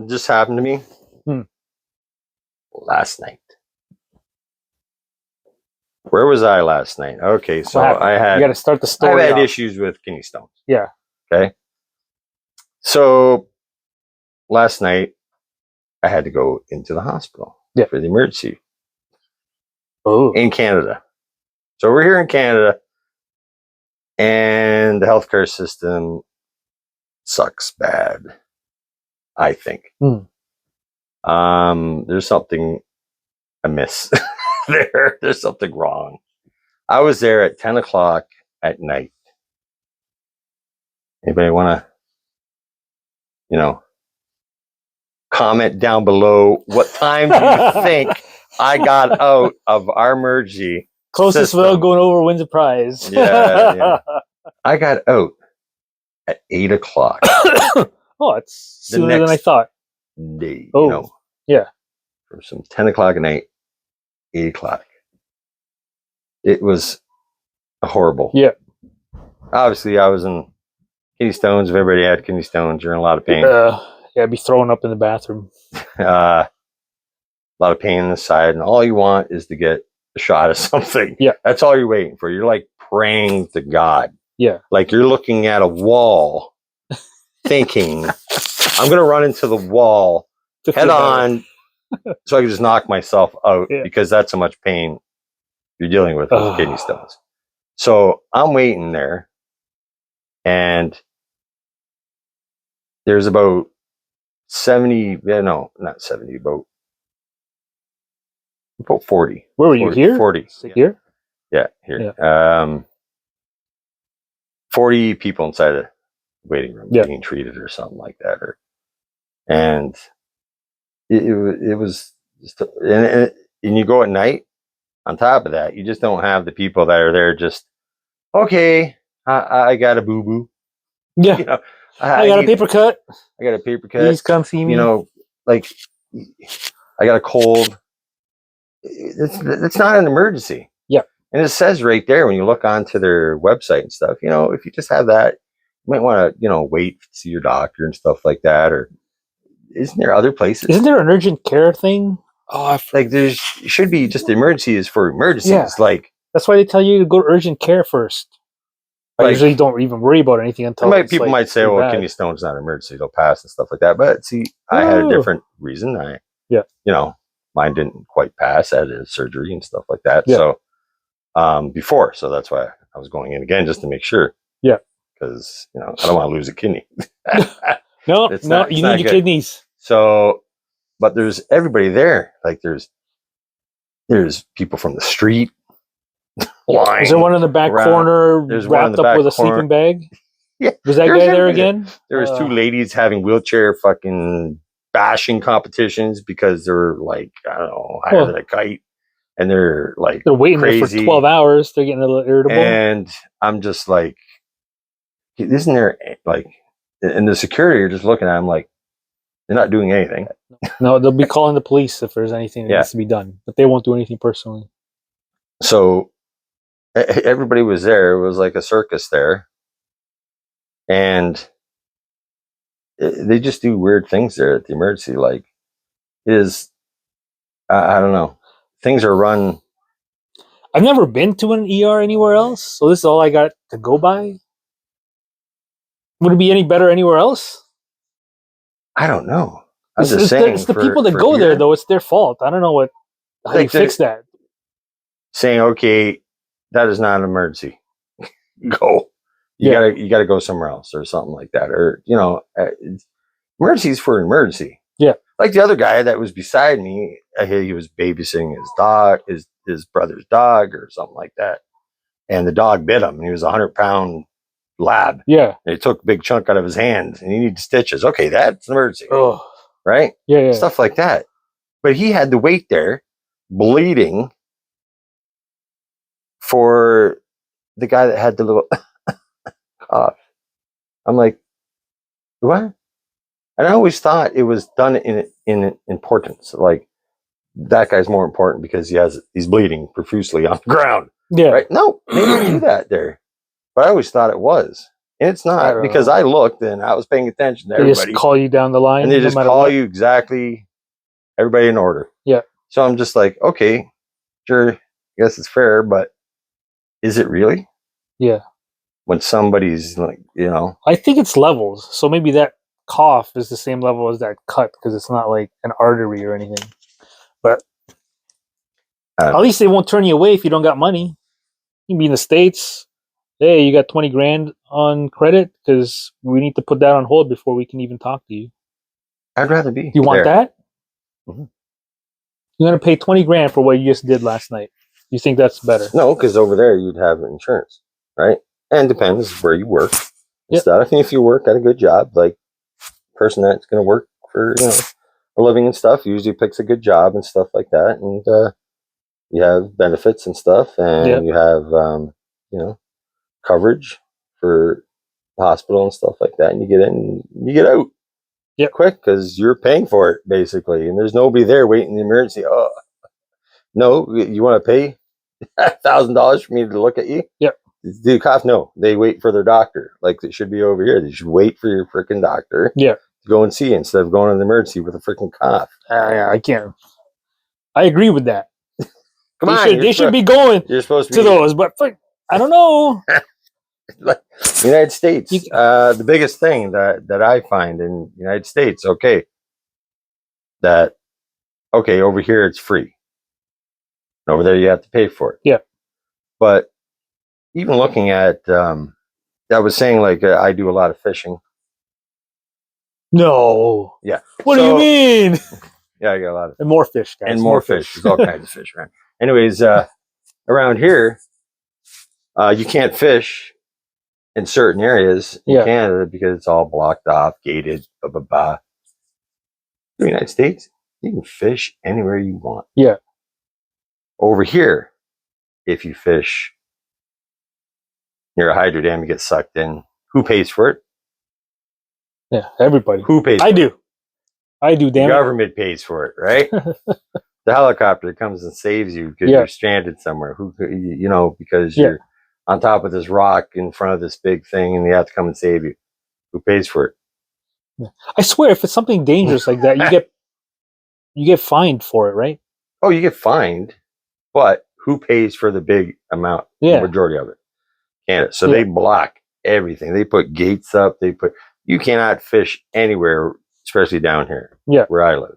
just happened to me last night. Where was I last night? Okay, so You got to start the story. I had issues with kidney stones. Yeah. Okay. So last night I had to go into the hospital for the emergency. Oh. In Canada. So we're here in Canada, and the healthcare system sucks bad, I think. There's something amiss there. There's something wrong. I was there at 10 o'clock at night. Anybody want to, comment down below what time do you think I got out of our emergency closest without going over wins a prize? Yeah. I got out at 8 o'clock. Oh, it's sooner than I thought. Day, yeah. From some 10 o'clock at night, 8 o'clock. It was horrible. Yeah. Obviously, I was in kidney stones. If everybody had kidney stones, you're in a lot of pain. I'd be throwing up in the bathroom. A lot of pain in the side, and all you want is to get a shot of something. Yeah. That's all you're waiting for. You're like praying to God. Yeah. Like you're looking at a wall thinking, I'm going to run into the wall head on so I can just knock myself out because that's how much pain you're dealing with kidney stones. So I'm waiting there, and there's about 70, not 70, about 40. Where were you, here? 40. Here? Yeah, here. 40 people inside the waiting room being treated or something like that. And it was just, and you go at night. On top of that, you just don't have the people that are there just, okay, I got a boo-boo. Yeah. I got a paper cut. I got a paper cut. Please come see me. Like, I got a cold. It's not an emergency. Yeah. And it says right there when you look onto their website and stuff, if you just have that, you might want to, wait to see your doctor and stuff like that. Or isn't there other places? Isn't there an urgent care thing? Oh, there should be just emergencies for emergencies. Yeah. Like, that's why they tell you to go to urgent care first. I usually don't even worry about anything until people might say, well, kidney stone's not an emergency, it'll pass and stuff like that. But see, I had a different reason. Mine didn't quite pass. I had a surgery and stuff like that. Yeah. So before, so that's why I was going in again just to make sure. Yeah. Because I don't want to lose a kidney. No, you need your kidneys. So, but there's everybody there. Like there's people from the street. Is there one in the back corner wrapped up with a sleeping bag? Yeah. Was that guy there again? There was two ladies having wheelchair fucking bashing competitions because they're like, I don't know, higher than a kite. And they're like, they're waiting there for 12 hours. They're getting a little irritable. And I'm just like, isn't there like, and the security are just looking at them like, they're not doing anything. No, they'll be calling the police if there's anything that needs to be done, but they won't do anything personally. So everybody was there. It was like a circus there. And they just do weird things there at the emergency. Like, I don't know. Things are run. I've never been to an ER anywhere else, so this is all I got to go by. Would it be any better anywhere else? I don't know. I'm just saying. It's the people that go there, though. It's their fault. I don't know how you fix that. Saying, okay, that is not an emergency. Go. You gotta go somewhere else or something like that. Or, emergencies for an emergency. Yeah. Like the other guy that was beside me, he was babysitting his dog, his brother's dog or something like that. And the dog bit him. And he was a 100-pound lab. Yeah. And it took a big chunk out of his hand and he needed stitches. Okay, that's an emergency. Oh. Right? Yeah. Stuff like that. But he had to wait there, bleeding, for the guy that had the little cough. I'm like, what? And I always thought it was done in importance. Like, that guy's more important because he's bleeding profusely on the ground. Yeah. Right? No, they don't do that there. But I always thought it was. And it's I not don't because know. I looked and I was paying attention to They just everybody. call you down the line, And they no just matter call what. you exactly everybody in order. Yeah. So I'm just like, okay, sure, I guess it's fair, but is it really? Yeah. When somebody's like, I think it's levels. So maybe that cough is the same level as that cut because it's not like an artery or anything. But at least they won't turn you away if you don't got money. You can be in the States. Hey, you got 20 grand on credit because we need to put that on hold before we can even talk to you. I'd rather be. You want there. that? Mhm. You're going to pay 20 grand for what you just did last night. You think that's better? No, because over there you'd have insurance, right? And it depends where you work and Yep. stuff. And if you work at a good job, like person that's going to work for a living and stuff usually picks a good job and stuff like that, and you have benefits and stuff, and Yep. you have coverage for the hospital and stuff like that, and you get in, and you get out. Yep. Quick because you're paying for it basically, and there's nobody there waiting in the emergency. Oh, no, you want to pay $1,000 for me to look at you? Yep. Do you cough? No, they wait for their doctor. Like it should be over here. They should wait for your freaking doctor. Yeah. To go and see you instead of going in the emergency with a freaking cough. I can't. I agree with that. Come on, They should be going you're supposed to to be those, but I don't know. United States. The biggest thing that I find in the United States, okay, over here it's free. Over there you have to pay for it. Yeah. But even looking at, I was saying like I do a lot of fishing. No. Yeah. What do you mean? Yeah, I got a lot of and more fish, guys. And more fish. There's all kinds of fish around. Anyways, around here, you can't fish in certain areas in Canada because it's all blocked off, gated, blah, blah, blah. In the United States, you can fish anywhere you want. Yeah. Over here, if you fish near a hydro dam, you get sucked in. Who pays for it? Yeah, everybody. Who pays for it? I do, damn The government pays for it, right? The helicopter comes and saves you because you're stranded somewhere. Because you're on top of this rock in front of this big thing and they have to come and save you. Who pays for it? Yeah. I swear, if it's something dangerous like that, you get fined for it, right? Oh, you get fined, but who pays for the big amount, the majority of it? Canada. So they block everything. They put gates up. You cannot fish anywhere, especially down here where I live.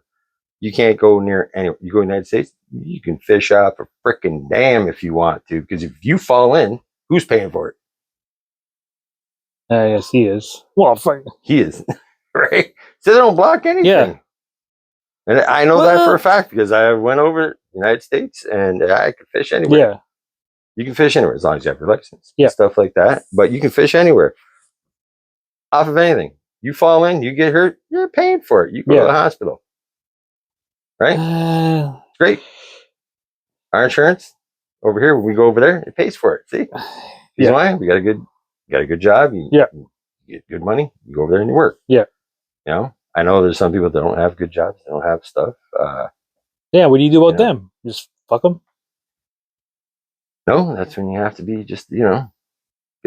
You can't go near anywhere. You go to the United States, you can fish off a freaking dam if you want to, because if you fall in, who's paying for it? Yes, he is. Well, he is, right? So they don't block anything. Yeah. And I know that for a fact because I went over the United States and I could fish anywhere. Yeah. You can fish anywhere as long as you have your license. Yeah. Stuff like that. But you can fish anywhere. Off of anything. You fall in, you get hurt, you're paying for it. You go to the hospital. Right? It's great. Our insurance over here, when we go over there, it pays for it. See? Why? We got a good job. You get good money. You go over there and you work. Yeah. I know there's some people that don't have good jobs. They don't have stuff. What do you do about them? Just fuck them? No, that's when you have to be just, get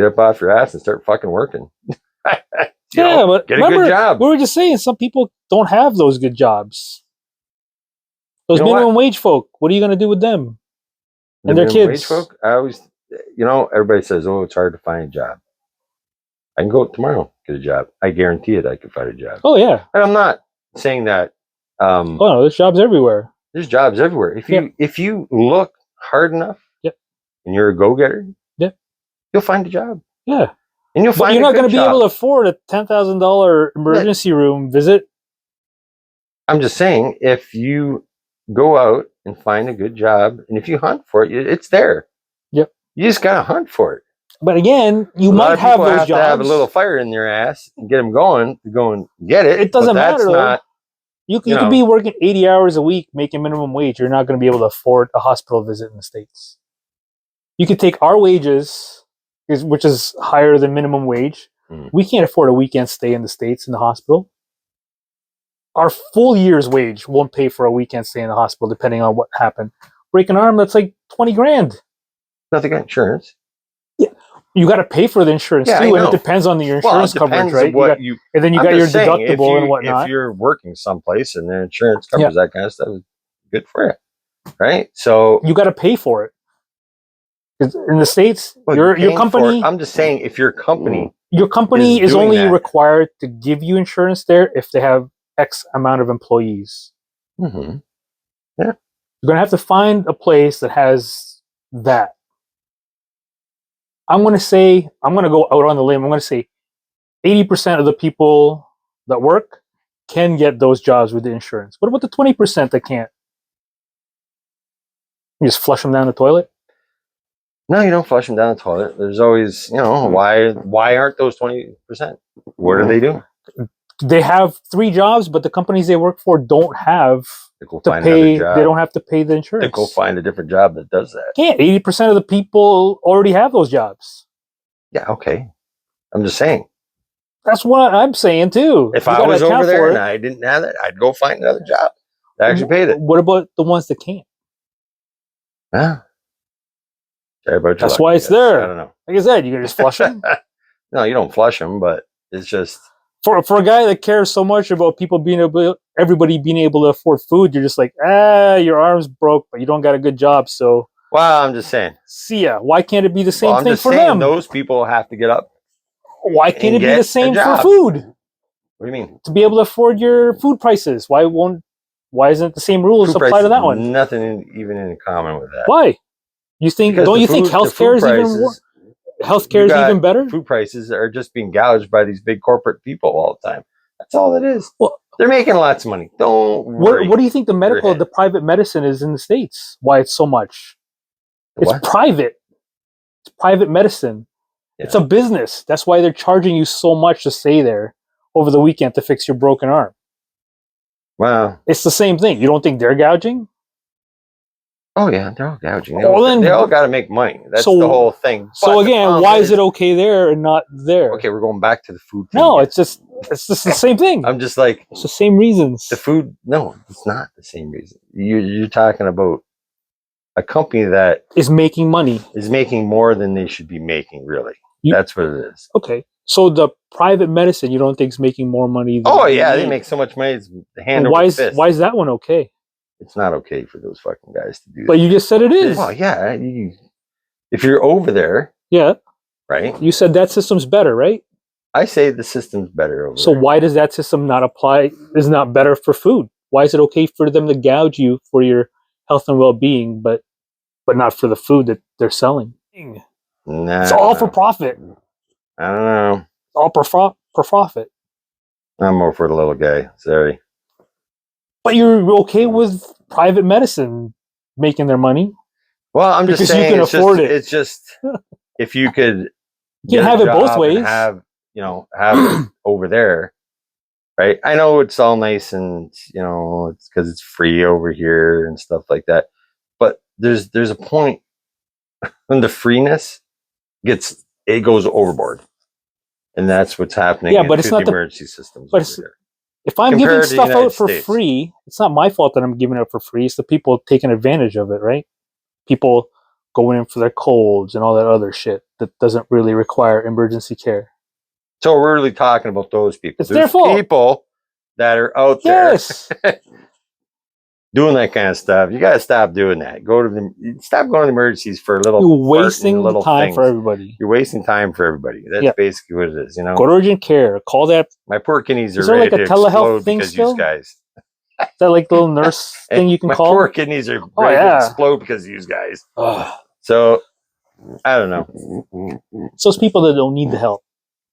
up off your ass and start fucking working. But get a good job. We were just saying some people don't have those good jobs. Those minimum wage folk, what are you going to do with them? And their kids? Wage folk, I always, everybody says, oh, it's hard to find a job. I can go tomorrow, get a job. I guarantee it, I could find a job. Oh, yeah. And I'm not saying that. No, there's jobs everywhere. There's jobs everywhere. If you look hard enough and you're a go-getter, you'll find a job. Yeah. And you're not going to be able to afford a $10,000 emergency room visit. I'm just saying, if you go out and find a good job, and if you hunt for it, it's there. Yep. You just got to hunt for it. But again, you might have those jobs. To have a little fire in their ass and get them going to go and get it. It doesn't matter. You could be working 80 hours a week making minimum wage. You're not going to be able to afford a hospital visit in the States. You could take our wages, which is higher than minimum wage. We can't afford a weekend stay in the States in the hospital. Our full year's wage won't pay for a weekend stay in the hospital, depending on what happened. Break an arm, that's like 20 grand. Nothing got insurance. Yeah. You got to pay for the insurance Yeah, I too, and know. it depends on your Well, insurance it coverage, depends right? on what you. And then you I'm got your just saying, deductible and whatnot. If you're working someplace and their insurance covers that kind of stuff, it's good for you, right? So you got to pay for it. 'Cause in the States, well, your you're paying for it. company, I'm just saying, if your company is doing only that. required to give you insurance there if they have X amount of employees. Mhm. You're gonna have to find a place that has that. I'm gonna go out on the limb. I'm gonna say 80% of the people that work can get those jobs with the insurance. What about the 20% that can't? You just flush them down the toilet? No, you don't flush them down the toilet. There's always, why aren't those 20%? What are they doing? They have 3 jobs, but the companies they work for don't have They go to find pay. another job. They don't have to pay the They insurance. go find a different job that does that. Yeah, 80% of the people already have those jobs. Yeah, okay. I'm just saying. That's what I'm saying too. If You I gotta was over account there for and it. I didn't have it, I'd go find another job that actually paid it. What about the ones that can't? Huh? Sorry about your That's luck, why I it's guess. there. I don't know. Like I said, you can just flush them. No, you don't flush them, but it's just For a guy that cares so much about everybody being able to afford food, you're just like, your arm's broke, but you don't got a good job, so well, I'm just saying. see ya. Why can't it be the same I'm thing just for saying them? those people have to get up. Why can't it be get the a same for job. food? What do you mean? To be able to afford your food prices. Why isn't the same rules Food apply to that prices, one? nothing even in common with that. Why? You think? Because Don't you think the healthcare is even more? prices, Healthcare is even better. Food prices are just being gouged by these big corporate people all the time. That's all it is. Well, they're making lots of money. Don't worry. What do you think the private medicine is in the States? Why it's so much? It's private. It's private medicine. Yeah. It's a business. That's why they're charging you so much to stay there over the weekend to fix your broken arm. Wow. It's the same thing. You don't think they're gouging? Oh yeah, they're all gouging. They all got to make money. That's the whole thing. So again, why is it okay there and not there? Okay, we're going back to the food thing. No, it's just the same thing. I'm just like, it's the same reasons. The food, no, it's not the same reason. You're talking about a company that is making money, is making more than they should be making. Really, that's what it is. Okay, so the private medicine, you don't think is making more money? Than they make so much money. It's the hand over fist. Why is that one okay? It's not okay for those fucking guys to do that. But you just said it is. Well, yeah. If you're over there, yeah, right. You said that system's better, right? I say the system's better over there. So why does that system not apply? Is not better for food? Why is it okay for them to gouge you for your health and well-being, but not for the food that they're selling? Nah, it's all for profit. I don't know. All for profit. I'm more for the little guy. Sorry. But you're okay with private medicine making their money? Well, I'm just saying you can afford it. It's just if you could, you can have it both ways. Have it over there, right? I know it's all nice and it's because it's free over here and stuff like that. But there's a point when the freeness goes overboard, and that's what's happening. Yeah, but it's not the emergency systems. But if I'm giving stuff out for free, it's not my fault that I'm giving it for free. It's the people taking advantage of it, right? People going in for their colds and all that other shit that doesn't really require emergency care. So we're really talking about those people. It's their fault. People that are out there doing that kind of stuff. You got to stop doing that. Stop going to the emergencies for little. You're wasting little time for everybody. You're wasting time for everybody. That's basically what it is. Go to urgent care. Call that. My poor kidneys are ready to explode because you guys. Is that like the little nurse thing you can call? My poor kidneys are ready to explode because of you guys. So, I don't know. It's those people that don't need the help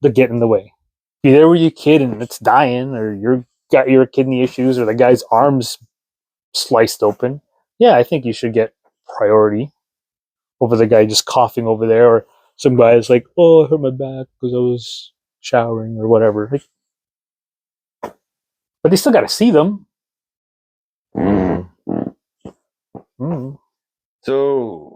that get in the way. If you're there with your kid and it's dying, or you got your kidney issues, or the guy's arms sliced open, I think you should get priority over the guy just coughing over there, or some guy's like, oh, I hurt my back because I was showering or whatever. But they still got to see them. So